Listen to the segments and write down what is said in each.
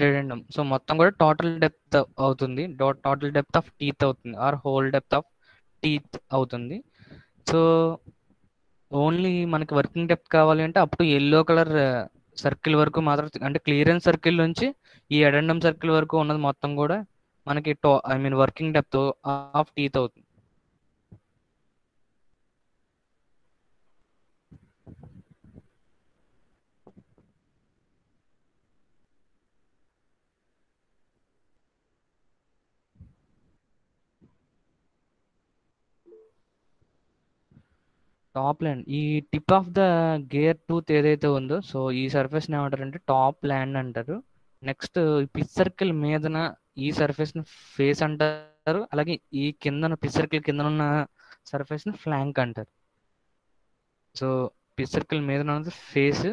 డెడెండమ్. So మొత్తం కూడా total depth అవుతుంది. టోటల్ డెప్త్ ఆఫ్ టీత్ అవుతుంది, or whole depth of teeth అవుతుంది. సో ఓన్లీ మనకి వర్కింగ్ డెప్త్ కావాలి అంటే అప్పుడు ఎల్లో కలర్ సర్కిల్ వరకు మాత్రం, అంటే క్లియరెన్స్ సర్కిల్ నుంచి ఈ ఎడెండమ్ సర్కిల్ వరకు ఉన్నది మొత్తం కూడా మనకి వర్కింగ్ డెప్త్ ఆఫ్ టీత్ అవుతుంది. టాప్ ల్యాండ్, ఈ tip of the gear tooth ఏదైతే ఉందో, సో ఈ సర్ఫేస్ ని ఏమంటారంటే టాప్ ల్యాండ్ అంటారు. నెక్స్ట్ పిచ్ సర్కిల్ మీదన ఈ సర్ఫేస్ ని ఫేస్ అంటారు. అలాగే ఈ కిందన పిచ్ సర్కిల్ కింద ఉన్న సర్ఫేస్ ని ఫ్లాంక్ అంటారు. సో పిచ్ సర్కిల్ మీద ఉన్నది ఫేస్,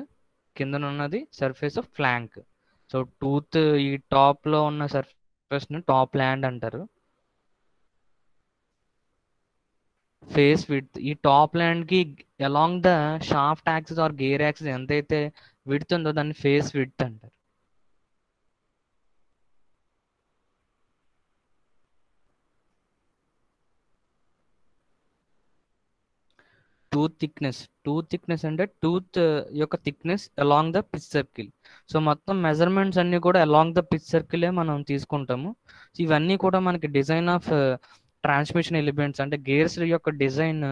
కింద ఉన్నది surface of flank. So tooth ఈ టాప్ లో ఉన్న సర్ఫేస్ ని టాప్ ల్యాండ్ అంటారు. ఫేస్ విడ్త్, ఈ టాప్ ల్యాండ్ కి along the shaft axis or gear axis ఎంతైతే విడ్త్ ఉందో దాన్ని ఫేస్ విడ్త్ అంటారు. టూత్ థిక్నెస్ అంటే టూత్ యొక్క thickness along the pitch circle. So మొత్తం మెజర్మెంట్స్ అన్ని కూడా అలాంగ్ ద పిచ్ సర్కిలే మనం తీసుకుంటాము. సో ఇవన్నీ కూడా మనకి డిజైన్ ఆఫ్ ట్రాన్స్మిషన్ ఎలిమెంట్స్, అంటే గేర్స్ యొక్క డిజైన్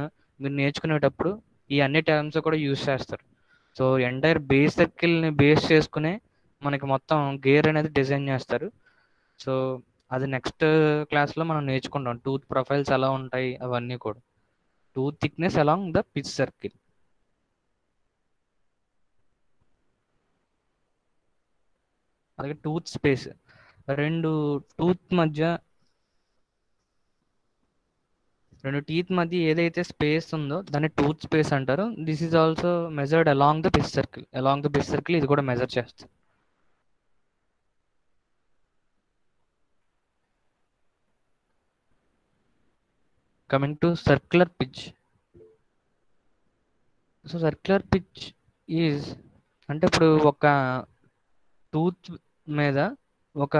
మీరు నేర్చుకునేటప్పుడు ఈ అన్ని టర్మ్స్ కూడా యూజ్ చేస్తారు. సో ఎంటైర్ బేస్ సర్కిల్ని బేస్ చేసుకునే మనకి మొత్తం గేర్ అనేది డిజైన్ చేస్తారు. సో అది నెక్స్ట్ క్లాస్లో మనం నేర్చుకుంటాం, టూత్ ప్రొఫైల్స్ ఎలా ఉంటాయి అవన్నీ కూడా. Tooth thickness along the pitch circle. అలాగే టూత్ స్పేస్, రెండు టూత్ మధ్య రెండు టీత్ మధ్య ఏదైతే స్పేస్ ఉందో దాన్ని టూత్ స్పేస్ అంటారు. This is also measured along the pitch circle. Along the pitch circle ఇది కూడా మెజర్ చేస్తుంది. Coming to circular pitch. So circular pitch is, అంటే ఇప్పుడు ఒక టూత్ మీద ఒక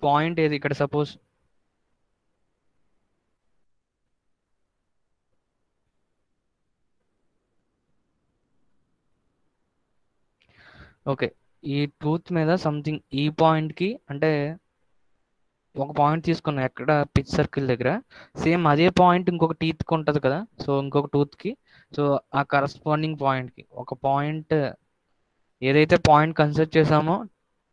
పాయింట్ ఏది ఇక్కడ సపోజ్ ఓకే, ఈ టూత్ మీద సంథింగ్ ఈ పాయింట్ కి, అంటే ఒక పాయింట్ తీసుకున్నాం ఎక్కడ పిచ్ సర్కిల్ దగ్గర, సేమ్ అదే పాయింట్ ఇంకొక టీత్ కి ఉంటుంది కదా, సో ఇంకొక టూత్ కి. సో ఆ కరస్పాండింగ్ పాయింట్ కి ఒక పాయింట్, ఏదైతే పాయింట్ కన్సిడర్ చేసామో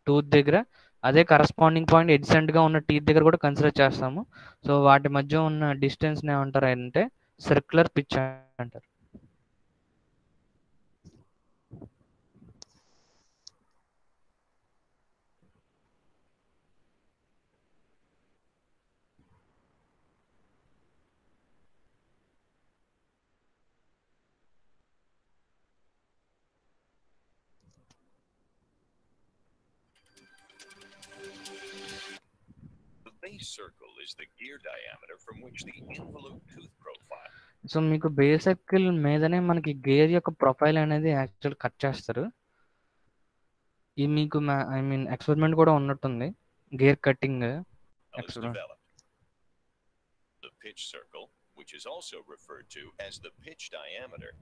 టూత్ దగ్గర, అదే కరస్పాండింగ్ పాయింట్ ఎడ్సెంట్ గా ఉన్న టీత్ దగ్గర కూడా కన్సిడర్ చేస్తాము. సో వాటి మధ్య ఉన్న డిస్టెన్స్ ఏమంటారు అంటే సర్క్యులర్ పిచ్ అంటారు. The base circle is the gear diameter from which the involute tooth profile. So మీకు బేస్ సర్కిల్ మీదనే మనకి గేర్ యొక్క ప్రొఫైల్ అనేది యాక్చువల్ కట్ చేస్తారు. ఇది మీకు ఎక్స్పెరిమెంట్ కూడా ఉన్నట్టుంది, gear cutting Is experiment. developed. The pitch circle, which is also referred to as the pitch diameter,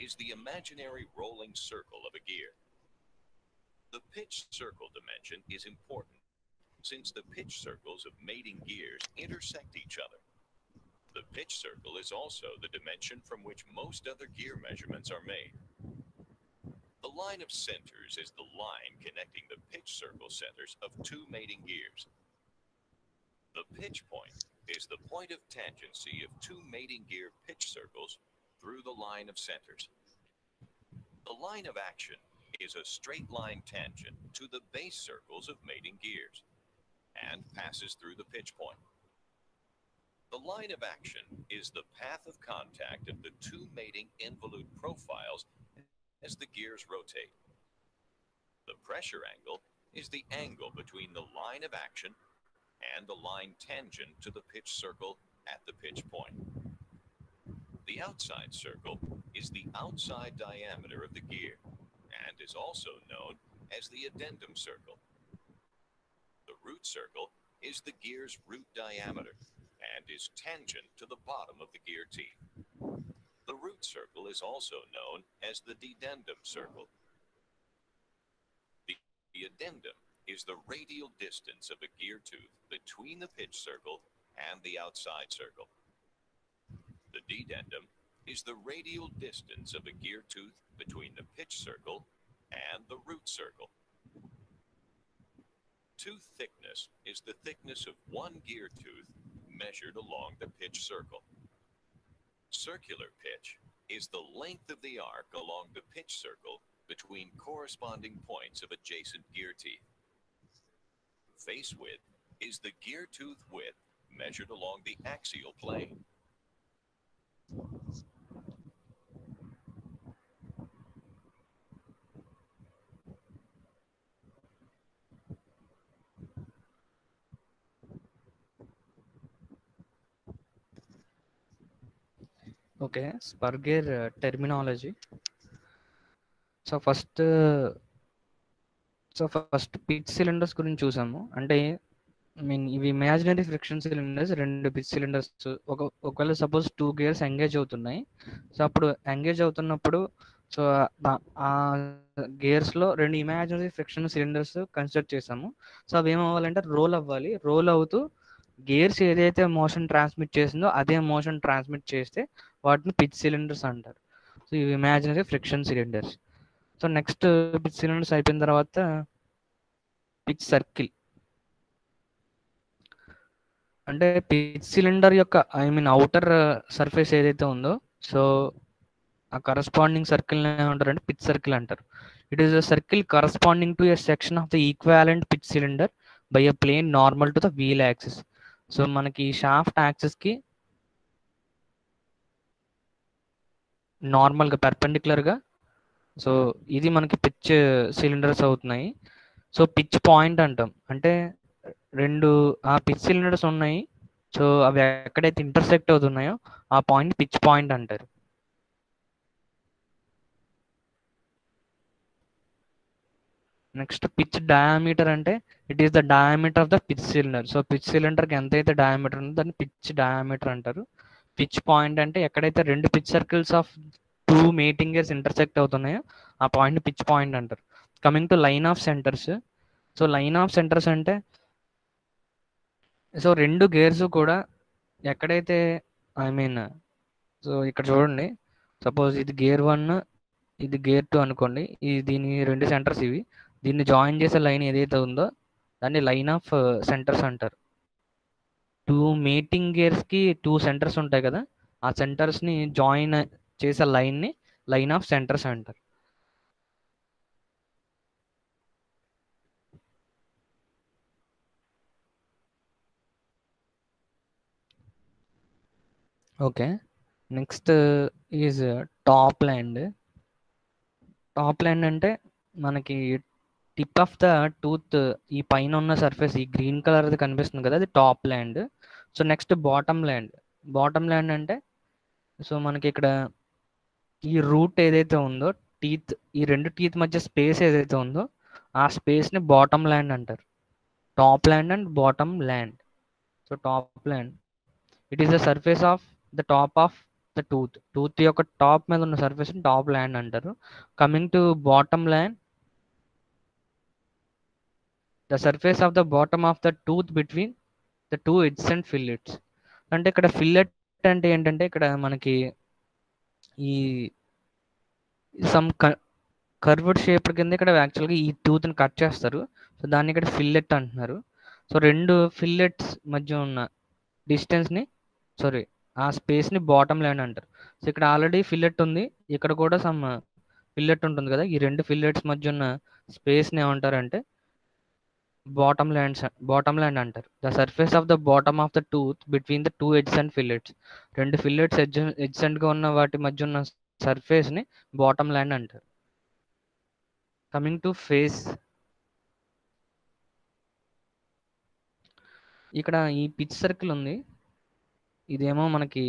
is the imaginary rolling circle of a gear. The pitch circle dimension is important since the pitch circles of mating gears intersect each other. The pitch circle is also the dimension from which most other gear measurements are made. The line of centers is the line connecting the pitch circle centers of two mating gears. The pitch point is the point of tangency of two mating gear pitch circles through the line of centers. The line of action is a straight line tangent to the base circles of mating gears and passes through the pitch point. The line of action is the path of contact of the two mating involute profiles as the gears rotate. The pressure angle is the angle between the line of action and the line tangent to the pitch circle at the pitch point. The outside circle is the outside diameter of the gear and is also known as the addendum circle. circle is the gear's root diameter and is tangent to the bottom of the gear teeth. The root circle is also known as the dedendum circle. The addendum is the radial distance of a gear tooth between the pitch circle and the outside circle. The dedendum is the radial distance of a gear tooth between the pitch circle and the root circle. Tooth thickness is the thickness of one gear tooth measured along the pitch circle. Circular pitch is the length of the arc along the pitch circle between corresponding points of adjacent gear teeth. Face width is the gear tooth width measured along the axial plane. Okay. Spur gear terminology. So first pitch cylinders గురించి చూసాము. అంటే ఇవి imaginary friction cylinders, 2 pitch cylinders. ఒకవేళ suppose 2 gears engage అవుతున్నాయి. So అప్పుడు engage అవుతున్నప్పుడు so ఆ గేర్స్లో 2 imaginary friction cylinders construct చేసాము. సో అవి ఏమవ్వాలంటే రోల్ అవ్వాలి. రోల్ అవుతూ గేర్స్ ఏదైతే మోషన్ ట్రాన్స్మిట్ చేసిందో అదే మోషన్ ట్రాన్స్మిట్ చేస్తే వాటిని పిచ్ సిలిండర్స్ అంటారు. సో ఇవి imaginary friction cylinders. So next pitch cylinders అయిపోయిన తర్వాత పిచ్ సర్కిల్. అంటే పిచ్ సిలిండర్ యొక్క అవుటర్ సర్ఫేస్ ఏదైతే ఉందో సో ఆ కరస్పాండింగ్ సర్కిల్ ఏమంటారంటే పిచ్ సర్కిల్ అంటారు. It is a circle corresponding to a section of the equivalent pitch cylinder by a plane normal to the wheel axis. So మనకి shaft యాక్సిస్కి నార్మల్గా పెర్పెండిక్యులర్గా సో ఇది మనకి పిచ్ సిలిండర్స్ అవుతున్నాయి. సో పిచ్ పాయింట్ అంటాం. అంటే 2 ఆ పిచ్ సిలిండర్స్ ఉన్నాయి. సో అవి ఎక్కడైతే ఇంటర్సెక్ట్ అవుతున్నాయో ఆ పాయింట్ పిచ్ పాయింట్ అంటారు. నెక్స్ట్ పిచ్ డయామీటర్ అంటే it is the diameter of the pitch cylinder. So pitch సిలిండర్కి ఎంతైతే డయామీటర్ ఉందో దాన్ని పిచ్ డయామీటర్ అంటారు. పిచ్ పాయింట్ అంటే ఎక్కడైతే 2 pitch circles of 2 mating gears intersect అవుతున్నాయో ఆ పాయింట్ పిచ్ పాయింట్ అంటారు. Coming to line of centres. So line of centres అంటే సో 2 గేర్స్ కూడా ఎక్కడైతే సో ఇక్కడ చూడండి, సపోజ్ ఇది గేర్ 1 ఇది గేర్ 2 అనుకోండి. దీని 2 సెంటర్స్ ఇవి. దీన్ని జాయిన్ చేసే లైన్ ఏదైతే ఉందో దాన్ని లైన్ ఆఫ్ సెంటర్స్ అంటారు. 2 మేటింగ్ గేర్స్కి 2 సెంటర్స్ ఉంటాయి కదా, ఆ సెంటర్స్ని జాయిన్ చేసే లైన్ని లైన్ ఆఫ్ సెంటర్స్ అంటారు. Okay. Next is top land. Top land అంటే మనకి టిప్ ఆఫ్ ద టూత్ ఈ పైన ఉన్న సర్ఫేస్ ఈ గ్రీన్ కలర్ అది కనిపిస్తుంది కదా, అది top land. So next bottom land. Bottom land అంటే సో మనకి ఇక్కడ ఈ రూట్ ఏదైతే ఉందో టీత్, ఈ 2 టీత్ మధ్య స్పేస్ ఏదైతే ఉందో ఆ స్పేస్ని బాటమ్ ల్యాండ్ అంటారు. Top land and bottom land. So top land it is the surface of the top of the tooth యొక్క టాప్ మీద ఉన్న సర్ఫేస్ టాప్ ల్యాండ్ అంటారు. Coming to bottom land, the surface of the bottom of the tooth between the 2 ఎడ్జెంట్ ఫిల్లెట్స్. అంటే ఇక్కడ fillet అంటే ఏంటంటే ఇక్కడ మనకి ఈ సమ్ కర్వ్డ్ షేప్ కింద ఇక్కడ యాక్చువల్గా ఈ టూత్ని కట్ చేస్తారు. సో దాన్ని ఇక్కడ ఫిల్లెట్ అంటున్నారు. సో 2 ఫిల్లెట్స్ మధ్య ఉన్న డిస్టెన్స్ని ఆ స్పేస్ని బాటమ్ ల్యాండ్ అంటారు. సో ఇక్కడ ఆల్రెడీ ఫిల్లెట్ ఉంది, ఇక్కడ కూడా సమ్ ఫిల్లెట్ ఉంటుంది కదా, ఈ 2 ఫిల్లెట్స్ మధ్య ఉన్న స్పేస్ని ఏమంటారంటే బాటమ్ ల్యాండ్ అంటారు. The surface of the bottom of the tooth between the 2 ఎడ్జెంట్ ఫిల్లెట్స్. 2 ఫిల్లెట్స్ ఎడ్జెంట్గా ఉన్న వాటి మధ్య ఉన్న సర్ఫేస్ని బాటమ్ ల్యాండ్ అంటారు. Coming to face. ఇక్కడ ఈ పిచ్ సర్కిల్ ఉంది, ఇదేమో మనకి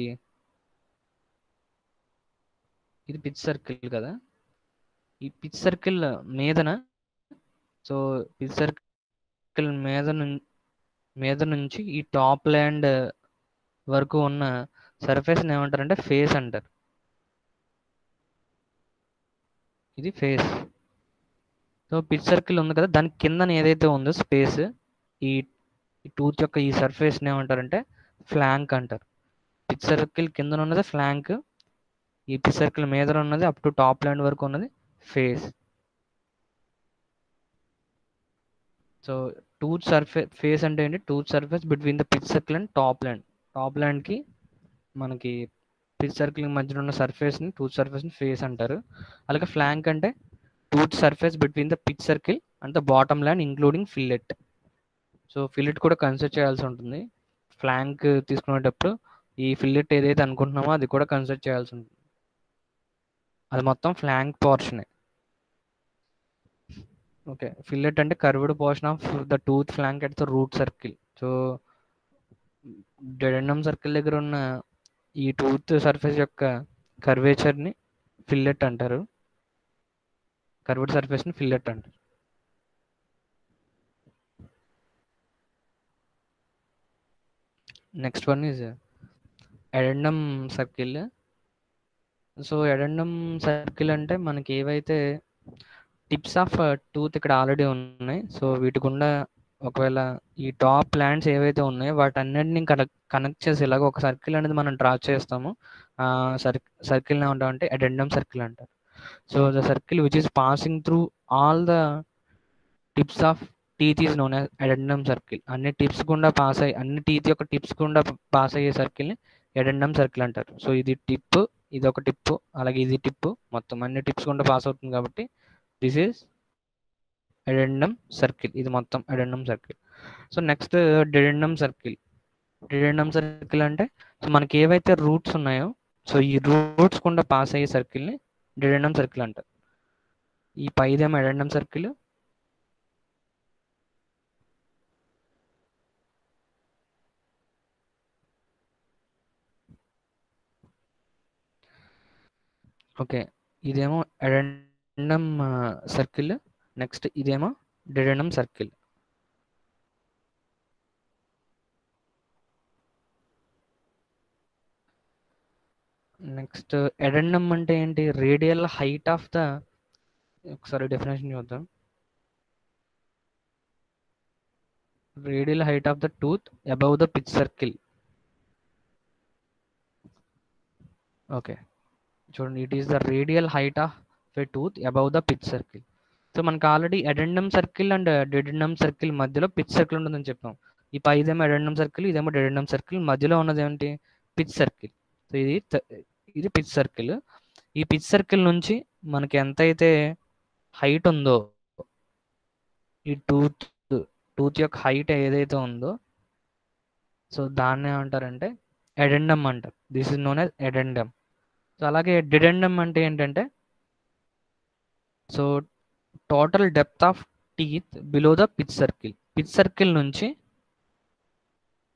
ఇది పిచ్ సర్కిల్ కదా, ఈ పిచ్ సర్కిల్ మీదన సో పిచ్ సర్కిల్ మీద మీద నుంచి ఈ టాప్ ల్యాండ్ వరకు ఉన్న సర్ఫేస్ని ఏమంటారంటే ఫేస్ అంటారు. ఇది ఫేస్. సో పిచ్ సర్కిల్ ఉంది కదా, దాని కిందన ఏదైతే ఉందో స్పేస్, ఈ టూత్ యొక్క ఈ సర్ఫేస్ని ఏమంటారంటే ఫ్లాంక్ అంటారు. పిచ్ సర్కిల్ కింద ఉన్నది ఫ్లాంక్, ఈ పిచ్ సర్కిల్ మీద ఉన్నది అప్ టు టాప్ ల్యాండ్ వరకు ఉన్నది face. So tooth surface face అంటే ఏంటి? Tooth surface between the pitch circle and top land. Top ల్యాండ్కి మనకి పిచ్ సర్కిల్ మధ్యలో ఉన్న సర్ఫేస్ని, టూత్ సర్ఫేస్ని ఫేస్ అంటారు. అలాగే ఫ్లాంక్ అంటే tooth surface between the pitch circle and the bottom land including fillet. So fillet కూడా కన్సిడర్ చేయాల్సి ఉంటుంది. ఫ్లాంక్ తీసుకునేటప్పుడు ఈ ఫిల్లెట్ ఏదైతే అనుకుంటున్నామో అది కూడా కన్సిడర్ చేయాల్సి ఉంటుంది. అది మొత్తం ఫ్లాంక్ పోర్షనే. ఓకే, ఫిల్లెట్ అంటే curved portion of the tooth flank at the root circle. So dedendum circle దగ్గర ఉన్న ఈ టూత్ సర్ఫేస్ యొక్క కర్వేచర్ని ఫిల్లెట్ అంటారు. కర్వ్డ్ సర్ఫేస్ని ఫిల్లెట్ అంటారు. Next one is addendum circle. So addendum circle అంటే మనకి ఏవైతే టిప్స్ ఆఫ్ టూత్ ఇక్కడ ఆల్రెడీ ఉన్నాయి, సో వీటి గుండా ఒకవేళ ఈ టాప్ ల్యాండ్స్ ఏవైతే ఉన్నాయో వాటన్నిటిని కనెక్ట్ చేసి ఇలాగ ఒక సర్కిల్ అనేది మనం డ్రా చేస్తాము. సర్కిల్ ఏమంటామంటే అడెండమ్ సర్కిల్ అంటారు. So the circle which is passing through all the tips of teeth is known as addendum circle. అన్ని టిప్స్ గుండా పాస్ అయ్యి, అన్ని టీత్ యొక్క టిప్స్ గుండా పాస్ అయ్యే సర్కిల్ని ఎడెండమ్ సర్కిల్ అంటారు. సో ఇది టిప్, ఇది ఒక టిప్, అలాగే ఇది టిప్, మొత్తం అన్ని టిప్స్ గుండా పాస్ అవుతుంది కాబట్టి దిస్ ఈజ్ అడెండమ్ సర్కిల్. ఇది మొత్తం addendum circle. So next dedendum circle. Dedendum circle అంటే సో మనకి ఏవైతే రూట్స్ ఉన్నాయో, సో ఈ రూట్స్ గుండా పాస్ అయ్యే సర్కిల్ని డెడెండమ్ సర్కిల్ అంటారు. ఈ పైదేమో అడెండమ్ సర్కిల్, ఓకే, ఇదేమో అడెండమ్ సర్కిల్. నెక్స్ట్ ఇదేమో డెడెండమ్ సర్కిల్. నెక్స్ట్ అడెండమ్ అంటే ఏంటి? రేడియల్ హైట్ ఆఫ్ ద, ఒకసారి డెఫినేషన్ చూద్దాం. Radial height of the tooth above the pitch circle. Okay, చూడండి, it is the radial height of a tooth above the pitch circle. So మనకి already addendum circle and dedendum circle మధ్యలో pitch circle ఉంటుందని చెప్పాం. ఈ పైదేమో అడెండమ్ circle, ఇదేమో డెడెండమ్ circle, మధ్యలో ఉన్నది ఏంటి? Pitch circle. సో ఇది పిచ్ సర్కిల్. ఈ పిచ్ సర్కిల్ నుంచి మనకి ఎంతైతే హైట్ ఉందో, ఈ టూత్ యొక్క హైట్ ఏదైతే ఉందో, సో దాన్ని ఏమంటారంటే ఎడెండమ్ అంటారు. This is known as addendum. So అలాగే డెడెండమ్ అంటే ఏంటంటే so total depth of teeth below the pitch circle. Pitch circle నుంచి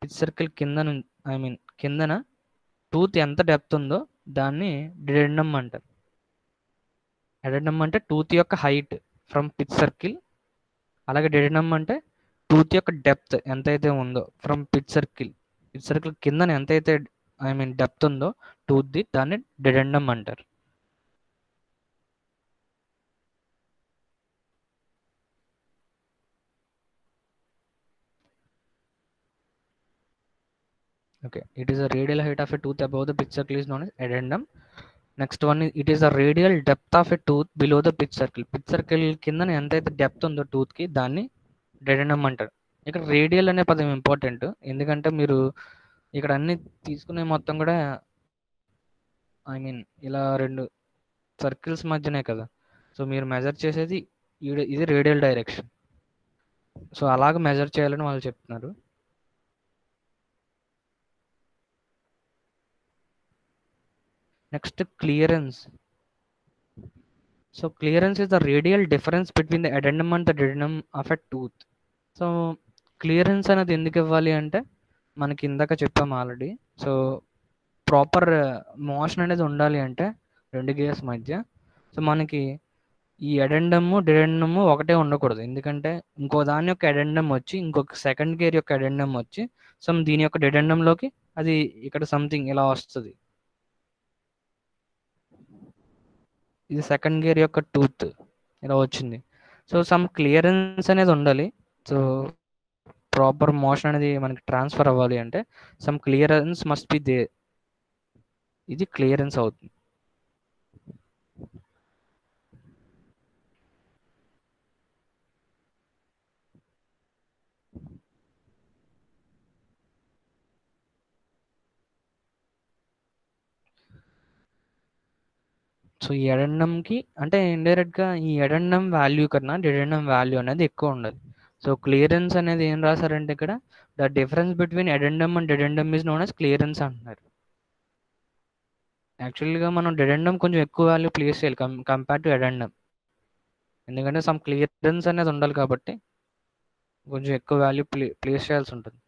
పిచ్ సర్కిల్ కిందన టూత్ ఎంత డెప్త్ ఉందో దాన్ని డెడెండమ్ అంటారు. ఎడెండమ్ అంటే టూత్ యొక్క హైట్ ఫ్రమ్ పిచ్ సర్కిల్, అలాగే డెడెండమ్ అంటే టూత్ యొక్క డెప్త్ ఎంతైతే ఉందో from pitch circle. Pitch circle కిందన ఎంతైతే డెప్త్ ఉందో టూత్ది, దాన్ని డెడెండమ్ అంటారు. Okay, it is a radial height of a tooth above the pitch circle is known as addendum. Next one is it is a radial depth of a tooth below the pitch circle. Pitch circle కింద ఎంతైతే depth ఉందో tooth కి దాన్ని డెడెండమ్ అంటారు. ఇక్కడ radial అనే పదం important, ఎందుకంటే మీరు ఇక్కడ అన్ని తీసుకునే మొత్తం కూడా ఇలా రెండు సర్కిల్స్ మధ్యనే కదా, సో మీరు మెజర్ చేసేది ఇది రేడియల్ డైరెక్షన్. సో అలాగ మెజర్ చేయాలని వాళ్ళు చెప్తున్నారు. Next clearance. So clearance is the radial difference between the addendum and the dedendum of a tooth. So clearance అనేది ఎందుకు ఇవ్వాలి అంటే మనకి ఇందాక చెప్పాము ఆల్రెడీ. సో ప్రాపర్ మోషన్ అనేది ఉండాలి అంటే రెండు గేర్స్ మధ్య. సో మనకి ఈ అడెండము డిడెండము ఒకటే ఉండకూడదు, ఎందుకంటే ఇంకో దాని యొక్క అడెండం వచ్చి ఇంకొక సెకండ్ గేర్ యొక్క అడెండం వచ్చి దీని యొక్క డిడెండంలోకి అది ఇక్కడ సంథింగ్ ఇలా వస్తుంది. ఇది సెకండ్ గేర్ యొక్క టూత్ ఇలా వచ్చింది. సో క్లియరెన్స్ అనేది ఉండాలి. సో ప్రాపర్ మోషన్ అనేది మనకి ట్రాన్స్ఫర్ అవ్వాలి అంటే క్లియరెన్స్ మస్ట్ బి దే. ఇది క్లియరెన్స్ అవుతుంది. సో ఈ ఎడెండంకి అంటే ఇండైరెక్ట్గా ఈ ఎడెండం వాల్యూ కన్నా డిడెండం వాల్యూ అనేది ఎక్కువ ఉండాలి. సో క్లియరెన్స్ అనేది ఏం రాశారంటే ఇక్కడ the difference between addendum and dedendum is known as clearance అంటున్నారు. యాక్చువల్గా మనం డిడెండం కొంచెం ఎక్కువ వాల్యూ ప్లేస్ చేయాలి కంపేర్ టు ఎడెండం, ఎందుకంటే క్లియరెన్స్ అనేది ఉండాలి కాబట్టి కొంచెం ఎక్కువ వాల్యూ ప్లేస్ చేయాల్సి ఉంటుంది.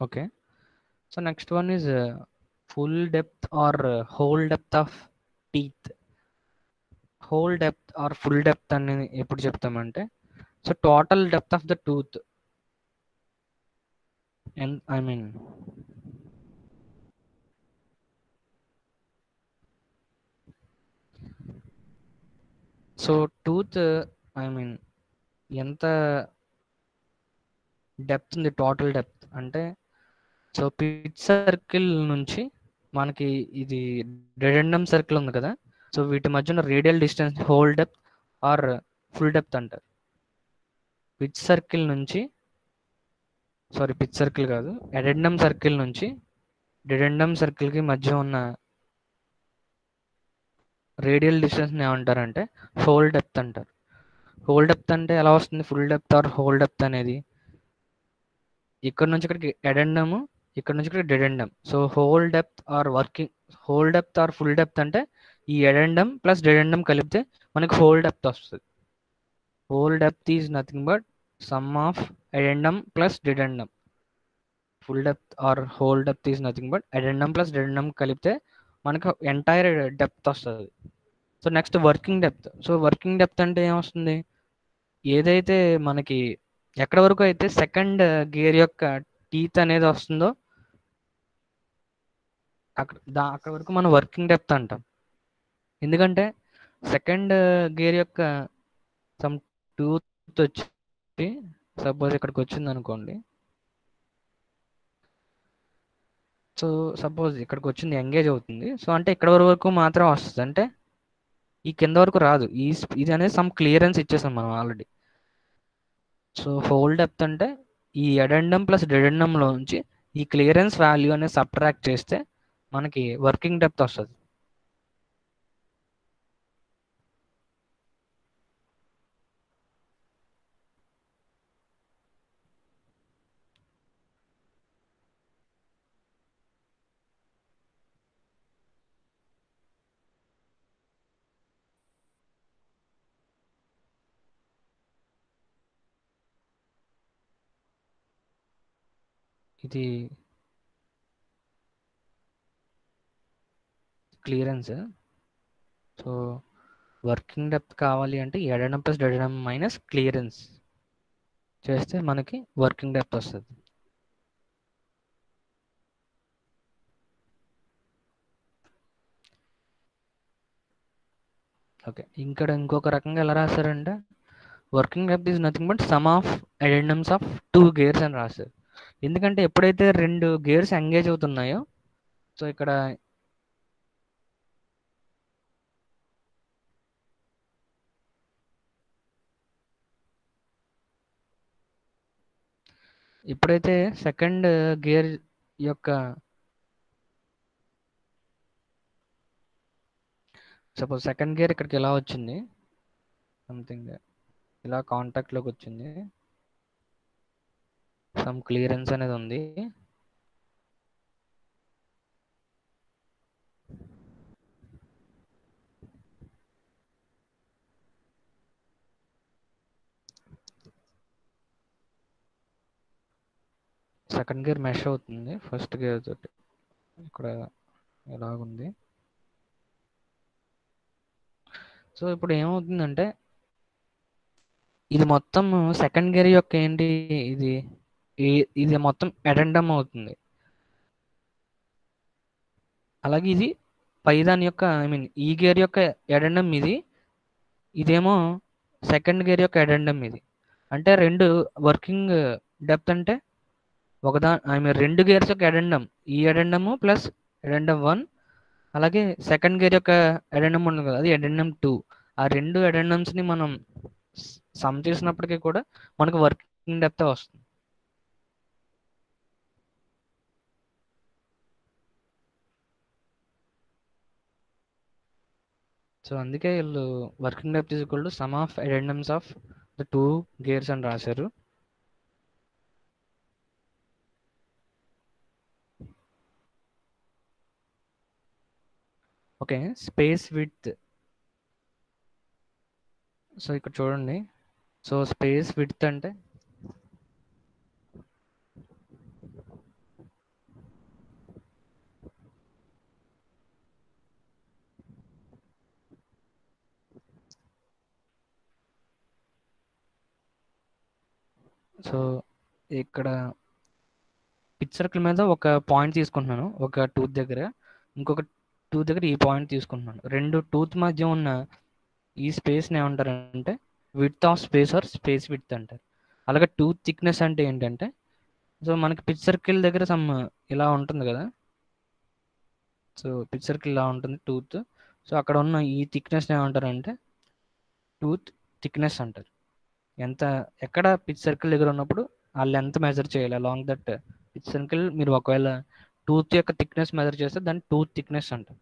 Okay, so next one is full depth or whole depth of teeth. Whole depth or full depth అనేది ఎప్పుడు చెప్తామంటే so total depth of the tooth and I mean so tooth I mean ఎంత depth ఉంది, total depth అంటే so pitch circle నుంచి మనకి ఇది డెడెండం circle ఉంది కదా, సో వీటి మధ్యన radial distance whole depth or full depth అంటారు. పిచ్ సర్కిల్ నుంచి పిచ్ సర్కిల్ కాదు, ఎడెండం సర్కిల్ నుంచి డిడెండం సర్కిల్కి మధ్య ఉన్న రేడియల్ డిస్టెన్స్ ఏమంటారంటే హోల్ డెప్త్ అంటారు. హోల్ డెప్త్ అంటే ఎలా వస్తుంది, full depth or whole depth అనేది ఇక్కడ నుంచి ఇక్కడికి ఎడెండము, ఇక్కడ నుంచి ఇక్కడ dedendum. So whole depth or full depth అంటే ఈ ఎడెండం ప్లస్ డిడెండం కలిపితే మనకి హోల్ డెప్త్ వస్తుంది. Whole depth is nothing but sum of addendum plus dedendum. Full depth or whole depth is nothing but addendum plus dedendum కలిపితే మనకు entire depth వస్తుంది. So next working depth. So working depth అంటే ఏమొస్తుంది, ఏదైతే మనకి ఎక్కడ వరకు అయితే సెకండ్ గేర్ యొక్క టీత్ అనేది వస్తుందో అక్కడ వరకు మనం వర్కింగ్ డెప్త్ అంటాం. ఎందుకంటే సెకండ్ గేర్ యొక్క సమ్ టూత్ వచ్చి సపోజ్ ఇక్కడికి వచ్చింది అనుకోండి, సో సపోజ్ ఇక్కడికి వచ్చింది ఎంగేజ్ అవుతుంది, సో అంటే ఇక్కడ వరకు మాత్రం వస్తుంది, అంటే ఈ కింద వరకు రాదు. ఇది అనేది క్లియరెన్స్ ఇచ్చేసాం మనం ఆల్రెడీ. సో హోల్ డెప్త్ అంటే ఈ ఎడెండం ప్లస్ డిడెండంలో నుంచి ఈ క్లియరెన్స్ వాల్యూ అనేది సబ్ట్రాక్ట్ చేస్తే మనకి వర్కింగ్ డెప్త్ వస్తుంది. ఇది క్లియరెన్స్. సో వర్కింగ్ డెప్త్ కావాలి అంటే ఎడెండం ప్లస్ డిడెండం మైనస్ క్లియరెన్స్ చేస్తే మనకి వర్కింగ్ డెప్త్ వస్తుంది. ఓకే, ఇక్కడ ఇంకొక రకంగా ఎలా రాశారంటే working depth is nothing but sum of addendums of 2 gears అని రాశారు. ఎందుకంటే ఎప్పుడైతే 2 గేర్స్ ఎంగేజ్ అవుతున్నాయో సో ఇక్కడ ఎప్పుడైతే సెకండ్ గేర్ యొక్క సపోజ్ సెకండ్ గేర్ ఇక్కడికి ఎలా వచ్చింది, సంథింగ్ ఇలా కాంటాక్ట్లోకి వచ్చింది, క్లియరెన్స్ అనేది ఉంది. సెకండ్ గేర్ మెష్ అవుతుంది ఫస్ట్ గేర్ తోటి. ఇక్కడ ఎలాగుంది. సో ఇప్పుడు ఏమవుతుందంటే ఇది మొత్తం సెకండ్ గేర్ యొక్క ఏంటి ఇది ఇది మొత్తం అడెండమ్ అవుతుంది. అలాగే ఇది పైదాని యొక్క ఐ మీన్ ఈ గేర్ యొక్క అడెండమ్ ఇది, ఇదేమో సెకండ్ గేర్ యొక్క అడెండమ్ ఇది. అంటే రెండు వర్కింగ్ డెప్త్ అంటే ఐ మీన్ రెండు గేర్స్ యొక్క అడెండమ్, ఈ అడెండమ్ ప్లస్ అడెండమ్ 1, అలాగే సెకండ్ గేర్ యొక్క అడెండమ్ ఉంది కదా అది అడెండమ్ 2. ఆ రెండు అడెండమ్స్ని మనం సమ్ చేసినప్పటికీ కూడా మనకు వర్కింగ్ డెప్త్ వస్తుంది. సో అందుకే వీళ్ళు working depth is equal to sum of addendums of the two gears అని రాశారు. Okay, space width. సో ఇక్కడ చూడండి. సో స్పేస్ విడ్త్ అంటే సో ఇక్కడ పిచ్ సర్కిల్ మీద ఒక పాయింట్ తీసుకుంటున్నాను ఒక టూత్ దగ్గర, ఇంకొక టూత్ దగ్గర ఈ పాయింట్ తీసుకుంటున్నాను. రెండు టూత్ మధ్య ఉన్న ఈ స్పేస్ని ఏమంటారంటే width of space or space width అంటారు. అలాగే టూత్ థిక్నెస్ అంటే ఏంటంటే, సో మనకి పిచ్ సర్కిల్ దగ్గర సమ్ ఇలా ఉంటుంది కదా, సో పిచ్ సర్కిల్ ఇలా ఉంటుంది టూత్. సో అక్కడ ఉన్న ఈ థిక్నెస్ని ఏమంటారంటే టూత్ థిక్నెస్ అంటారు. ఎక్కడ పిచ్ సర్కిల్ దగ్గర ఉన్నప్పుడు ఆ లెంత్ మెజర్ చేయాలి అలాంగ్ దట్ పిచ్ సర్కిల్. మీరు ఒకవేళ టూత్ యొక్క థిక్నెస్ మెజర్ చేస్తే దాన్ని టూత్ థిక్నెస్ అంటారు.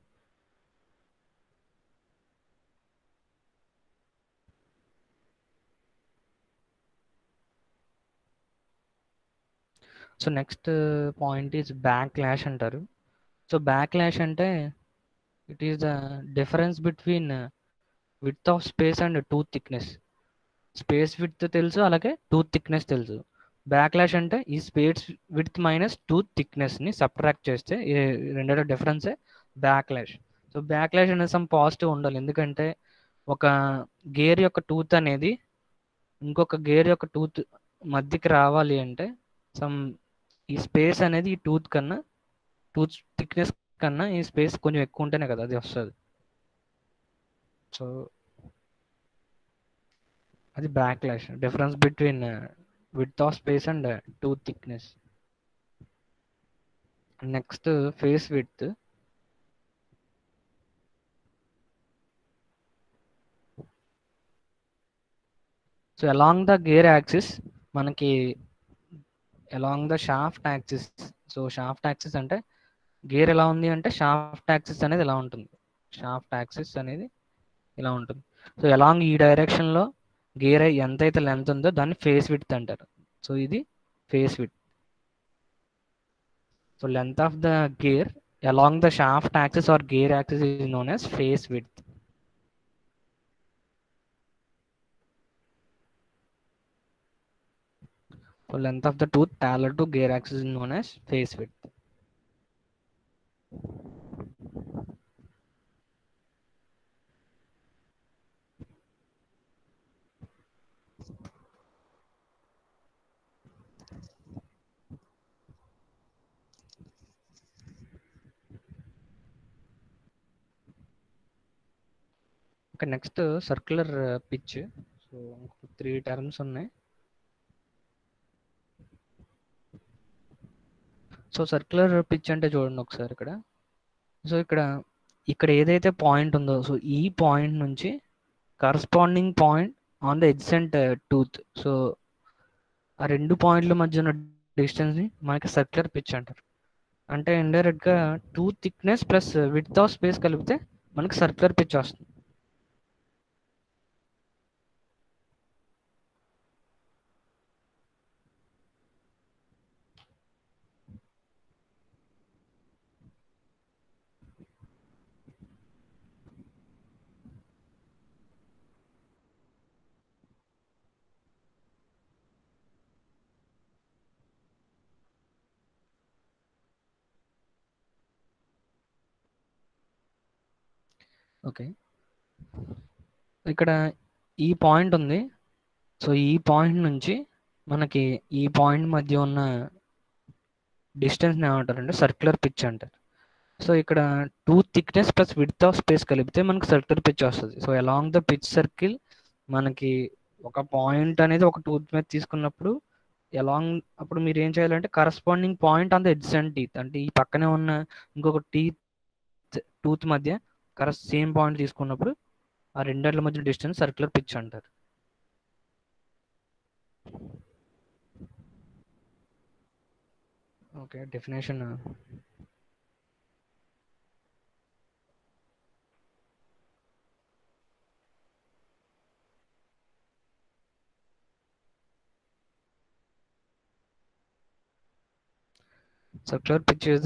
So next point is backlash అంటారు. సో బ్యాక్ ల్యాష్ అంటే it is the difference between width of space and tooth thickness. Space width తెలుసు, అలాగే టూత్ థిక్నెస్ తెలుసు. బ్యాక్ ల్యాష్ అంటే ఈ స్పేస్ విడ్త్ మైనస్ టూత్ థిక్నెస్ని సబ్ట్రాక్ట్ చేస్తే రెండో డిఫరెన్సే backlash. So backlash అనేది సమ్ పాజిటివ్ ఉండాలి, ఎందుకంటే ఒక గేర్ యొక్క టూత్ అనేది ఇంకొక గేర్ యొక్క టూత్ మధ్యకి రావాలి అంటే సమ్ ఈ స్పేస్ అనేది ఈ టూత్ థిక్నెస్ కన్నా ఈ స్పేస్ కొంచెం ఎక్కువ ఉంటేనే కదా అది వస్తుంది. సో అది backlash, difference between width of space and tooth thickness. Next face width. So along the gear axis మనకి along the shaft axis. So shaft axis అంటే గేర్ ఎలా ఉంది అంటే షాఫ్ట్ యాక్సిస్ అనేది ఎలా ఉంటుంది, షాఫ్ట్ యాక్సిస్ అనేది ఇలా ఉంటుంది. సో అలాంగ్ ఈ డైరెక్షన్లో గేర్ ఎంతైతే లెంత్ ఉందో దాన్ని ఫేస్ విడ్త్ అంటారు. సో ఇది face width. So length of the gear along the shaft axis or gear axis is known as face width. So length of the tooth parallel to gear axis is known as face width. Okay, next circular pitch. So 3 terms ఉన్నాయి. So circular pitch అంటే చూడండి ఒకసారి ఇక్కడ. So ఇక్కడ ఏదైతే point ఉందో, so ఈ point నుంచి corresponding point on the ఎడ్జెంట్ tooth, so ఆ రెండు పాయింట్ల మధ్య ఉన్న డిస్టెన్స్ని మనకి సర్క్యులర్ పిచ్ అంటారు. అంటే ఇండైరెక్ట్గా tooth thickness plus width of space కలిపితే మనకి సర్క్యులర్ పిచ్ వస్తుంది. ఓకే, ఇక్కడ ఈ పాయింట్ ఉంది. సో ఈ పాయింట్ నుంచి మనకి ఈ పాయింట్ మధ్య ఉన్న డిస్టెన్స్ ఏమంటారంటే సర్క్యులర్ పిచ్ అంటారు. సో ఇక్కడ two thickness plus width of space కలిపితే మనకి సర్క్యులర్ పిచ్ వస్తుంది. So along the pitch circle మనకి ఒక పాయింట్ అనేది ఒక టూత్ మీద తీసుకున్నప్పుడు అలాంగ్ అప్పుడు మీరు ఏం చేయాలంటే corresponding point on the ఎడ్జెంట్ teeth, అంటే ఈ పక్కనే ఉన్న ఇంకొక టూత్ మధ్య సేమ్ పాయింట్ తీసుకున్నప్పుడు ఆ రెండేళ్ల మధ్య డిస్టెన్స్ సర్క్యులర్ పిచ్ అంటారు. Okay, definition circular pitch is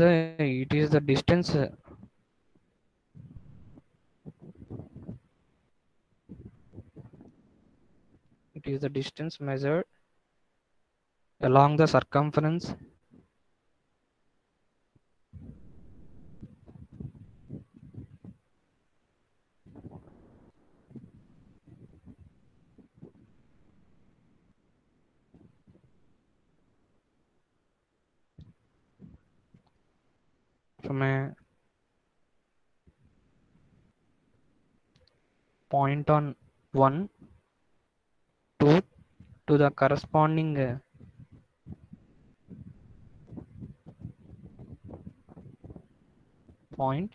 the distance it is the distance measured along the circumference from a point on one tooth to the corresponding point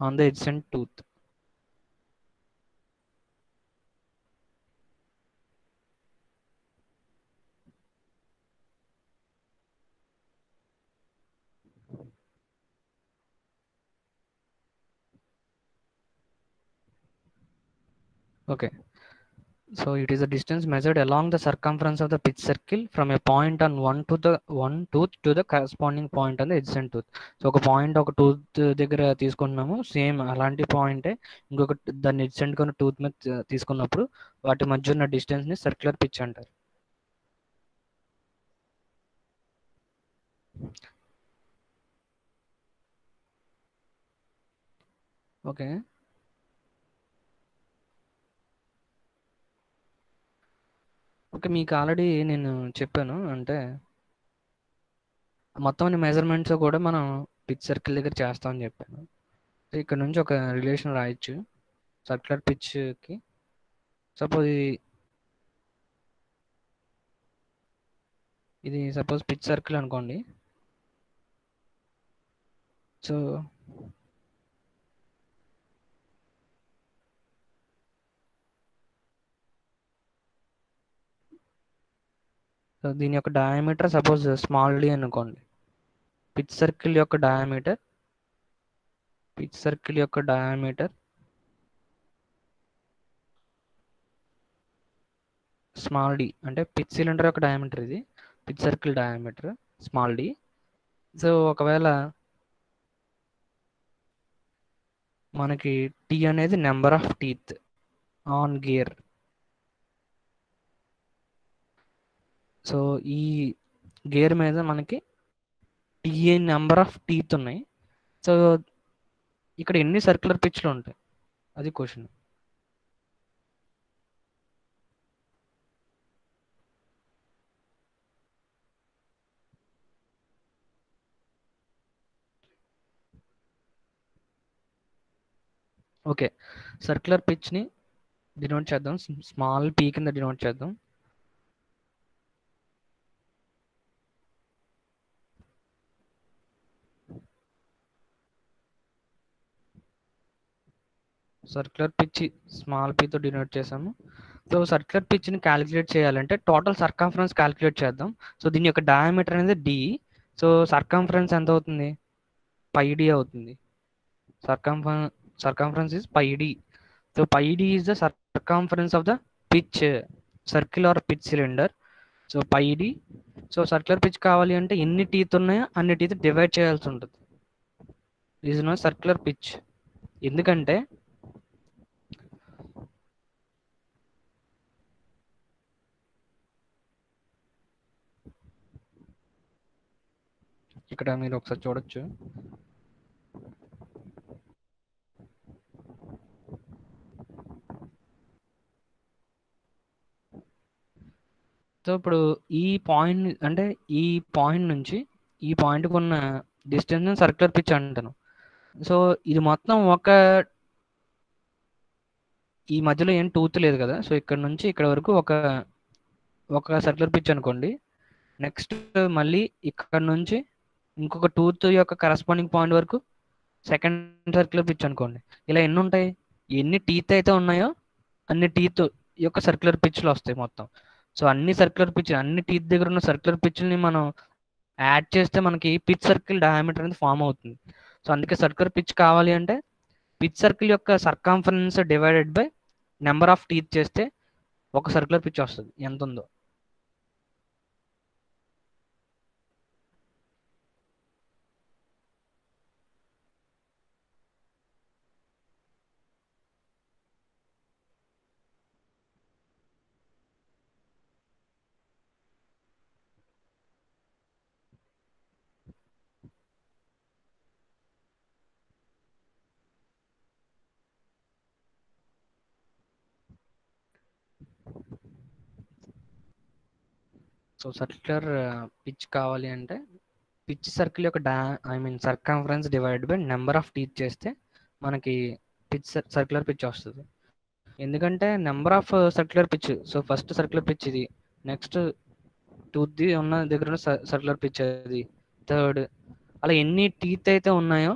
on the adjacent tooth. Okay, so it is a distance measured along the circumference of the pitch circle from a point on one tooth to the corresponding point on the adjacent tooth. So ఒక point ఒక tooth దగ్గర తీసుకుంటున్నాము, same అలాంటి పాయింటే ఇంకొక దాన్ని adjacent గా ఉన్న టూత్ మీద తీసుకున్నప్పుడు వాటి మధ్య ఉన్న డిస్టెన్స్ ని సర్క్యులర్ పిచ్ అంటారు. ఓకే, ఓకే, మీకు ఆల్రెడీ నేను చెప్పాను, అంటే మొత్తం అన్ని మెజర్మెంట్స్ కూడా మనం పిచ్ సర్కిల్ దగ్గర చేస్తామని చెప్పాను. సో ఇక్కడ నుంచి ఒక రిలేషన్ రాయొచ్చు సర్క్యులర్ పిచ్కి. సపోజ్ ఇది సపోజ్ పిచ్ సర్కిల్ అనుకోండి. సో దీని యొక్క డయామీటర్ సపోజ్ స్మాల్ డి అనుకోండి. పిచ్ సర్కిల్ యొక్క డయామీటర్ స్మాల్ డి, అంటే పిచ్ సిలిండర్ యొక్క డయామీటర్, ఇది pitch circle diameter small d. So ఒకవేళ మనకి టీ అనేది number of teeth on gear. So ఈ గేర్ మీద మనకి టీ నెంబర్ ఆఫ్ టీత్ ఉన్నాయి. సో ఇక్కడ ఎన్ని సర్క్యులర్ పిచ్లు ఉంటాయి, అది క్వశ్చన్. ఓకే, సర్క్యులర్ పిచ్ని డినోట్ చేద్దాం, స్మాల్ పీ కింద డినోట్ చేద్దాం. సర్క్యులర్ పిచ్ స్మాల్ పీతో డినోట్ చేసాము. సో సర్క్యులర్ పిచ్ని క్యాలిక్యులేట్ చేయాలంటే టోటల్ సర్కంఫరెన్స్ క్యాలిక్యులేట్ చేద్దాం. సో దీని యొక్క డయామీటర్ అనేది డి. సో సర్కంఫరెన్స్ ఎంత అవుతుంది, పై డి అవుతుంది. Circumference is pi d. So pi d is the circumference of the pitch circle or pitch cylinder. So pi d. So circular pitch కావాలి అంటే ఎన్ని టీత్ ఉన్నాయో అన్ని టీత్ డివైడ్ చేయాల్సి ఉంటుంది. Is no circular pitch. ఎందుకంటే ఇక్కడ మీరు ఒకసారి చూడొచ్చు, సో ఇప్పుడు ఈ పాయింట్ అంటే ఈ పాయింట్ నుంచి ఈ పాయింట్కి ఉన్న డిస్టెన్స్ సర్క్యులర్ పిచ్ అంటాను. సో ఇది మొత్తం ఈ మధ్యలో ఏం టూత్ లేదు కదా, సో ఇక్కడ నుంచి ఇక్కడ వరకు ఒక సర్క్యులర్ పిచ్ అనుకోండి. నెక్స్ట్ మళ్ళీ ఇక్కడ నుంచి ఇంకొక టూత్ యొక్క కరస్పాండింగ్ పాయింట్ వరకు సెకండ్ సర్క్యులర్ పిచ్ అనుకోండి. ఇలా ఎన్ని ఉంటాయి? ఎన్ని టీత్ అయితే ఉన్నాయో అన్ని టీత్ యొక్క సర్క్యులర్ పిచ్లు వస్తాయి మొత్తం. సో అన్ని సర్క్యులర్ పిచ్, అన్ని టీత్ దగ్గర ఉన్న సర్క్యులర్ పిచ్ని మనం యాడ్ చేస్తే మనకి పిచ్ సర్కిల్ డయామీటర్ అనేది ఫామ్ అవుతుంది. సో అందుకే సర్క్యులర్ పిచ్ కావాలి అంటే పిచ్ సర్కిల్ యొక్క circumference divided by number of teeth చేస్తే ఒక సర్క్యులర్ పిచ్ వస్తుంది ఎంత ఉందో. సో సర్క్యులర్ పిచ్ కావాలి అంటే పిచ్ సర్కిల్ యొక్క circumference divide by number of teeth చేస్తే మనకి సర్క్యులర్ పిచ్ వస్తుంది. ఎందుకంటే number of circular pitch, so first circular pitch ఇది, నెక్స్ట్ టూత్ ఉన్న దగ్గర ఉన్న సర్క్యులర్ పిచ్ అది, థర్డ్, అలా ఎన్ని టీత్ అయితే ఉన్నాయో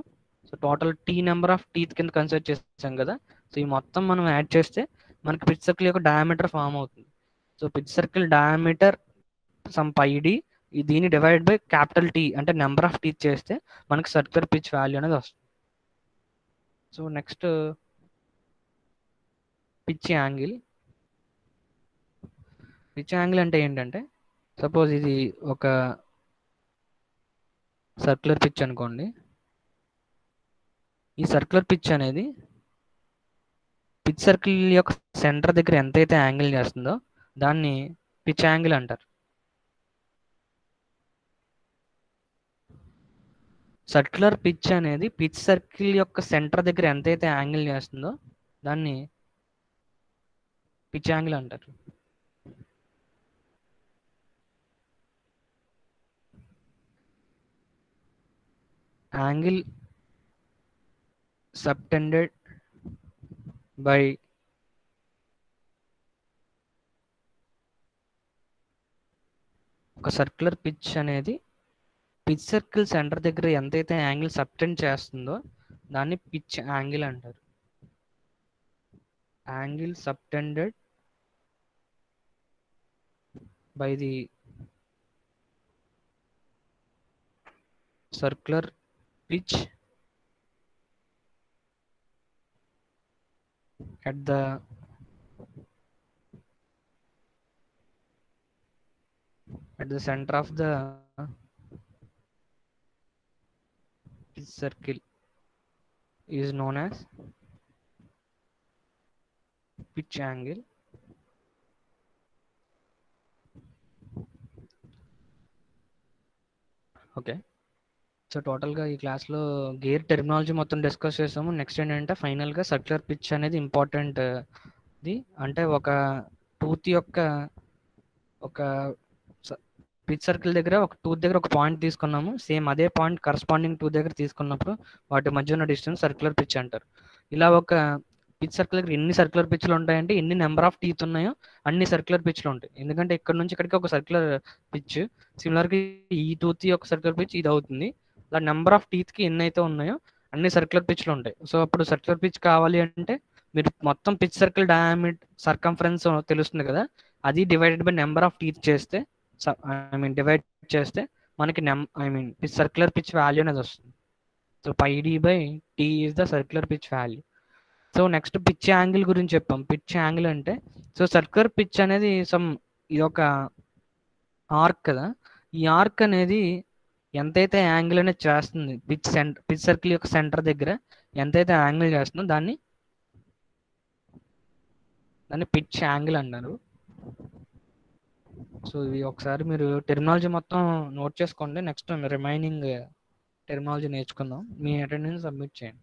so total number of teeth కింద కన్సిడర్ చేస్తాం కదా. సో ఈ మొత్తం మనం యాడ్ చేస్తే మనకి పిచ్ సర్కిల్ యొక్క డయామీటర్ ఫామ్ అవుతుంది. సో పిచ్ సర్కిల్ డయామీటర్ సమ్ పైడి, దీన్ని డివైడ్ బై క్యాపిటల్ టీ అంటే నెంబర్ ఆఫ్ టీత్ చేస్తే మనకి సర్క్యులర్ పిచ్ వాల్యూ అనేది వస్తుంది. So next pitch angle. Pitch angle అంటే ఏంటంటే సపోజ్ ఇది ఒక సర్క్యులర్ పిచ్ అనుకోండి. ఈ సర్క్యులర్ పిచ్ అనేది పిచ్ సర్కిల్ యొక్క సెంటర్ దగ్గర ఎంతైతే యాంగిల్ చేస్తుందో దాన్ని పిచ్ యాంగిల్ అంటారు. సర్క్యులర్ పిచ్ అనేది పిచ్ సర్కిల్ యొక్క సెంటర్ దగ్గర ఎంతైతే యాంగిల్ చేస్తుందో దాన్ని పిచ్ యాంగిల్ అంటారు. యాంగిల్ సబ్టెండెడ్ బై ఒక సర్క్యులర్ పిచ్ అనేది పిచ్ సర్కిల్ సెంటర్ దగ్గర ఎంతైతే యాంగిల్ సబ్టెండ్ చేస్తుందో దాన్ని పిచ్ యాంగిల్ అంటారు. Angle subtended by the circular pitch at the center of the pitch circle is known as pitch angle. Okay, so టోటల్గా ఈ క్లాస్లో గేర్ టెర్మినాలజీ మొత్తం డిస్కస్ చేసాము. నెక్స్ట్ ఏంటంటే ఫైనల్గా సర్క్యులర్ పిచ్ అనేది ఇంపార్టెంట్ ది, అంటే ఒక టూత్ యొక్క ఒక పిచ్ సర్కిల్ దగ్గర ఒక టూత్ దగ్గర ఒక పాయింట్ తీసుకున్నాము, సేమ్ అదే పాయింట్ కరస్పాండింగ్ టూత్ దగ్గర తీసుకున్నప్పుడు వాటి మధ్య ఉన్న డిస్టెన్స్ సర్క్యులర్ పిచ్ అంటారు. ఇలా ఒక పిచ్ సర్కిల్ దగ్గర ఎన్ని సర్క్యులర్ పిచ్లు ఉంటాయంటే ఎన్ని నెంబర్ ఆఫ్ టీత్ ఉన్నాయో అన్ని సర్క్యులర్ పిచ్లు ఉంటాయి. ఎందుకంటే ఇక్కడ నుంచి ఇక్కడికి ఒక సర్క్యులర్ పిచ్, సిమిలర్గా ఈ టూత్ యొక్క సర్క్యులర్ పిచ్ ఇది అవుతుంది. అలా నెంబర్ ఆఫ్ టీత్కి ఎన్ని అయితే ఉన్నాయో అన్ని సర్క్యులర్ పిచ్లు ఉంటాయి. సో అప్పుడు సర్క్యులర్ పిచ్ కావాలి అంటే మీరు మొత్తం పిచ్ సర్కిల్ డయామీటర్ సర్కంఫరెన్స్ తెలుస్తుంది కదా, అది divided by number of teeth చేస్తే డివైడ్ చేస్తే మనకి పిచ్ సర్క్యులర్ పిచ్ వాల్యూ అనేది వస్తుంది. So πd by T is the circular pitch value. So next pitch angle గురించి చెప్పాం. పిచ్ యాంగిల్ అంటే సో సర్క్యులర్ పిచ్ అనేది ఇది ఒక ఆర్క్ కదా, ఈ ఆర్క్ అనేది ఎంతైతే యాంగిల్ అనేది చేస్తుంది పిచ్ సర్కిల్ యొక్క సెంటర్ దగ్గర ఎంతైతే యాంగిల్ చేస్తుందో దాన్ని పిచ్ యాంగిల్ అన్నారు. సో ఇది ఒకసారి మీరు టెర్మినాలజీ మొత్తం నోట్ చేసుకోండి. నెక్స్ట్ రిమైనింగ్ టెర్మినాలజీ నేర్చుకుందాం. మీ అటెండెన్స్ సబ్మిట్ చేయండి.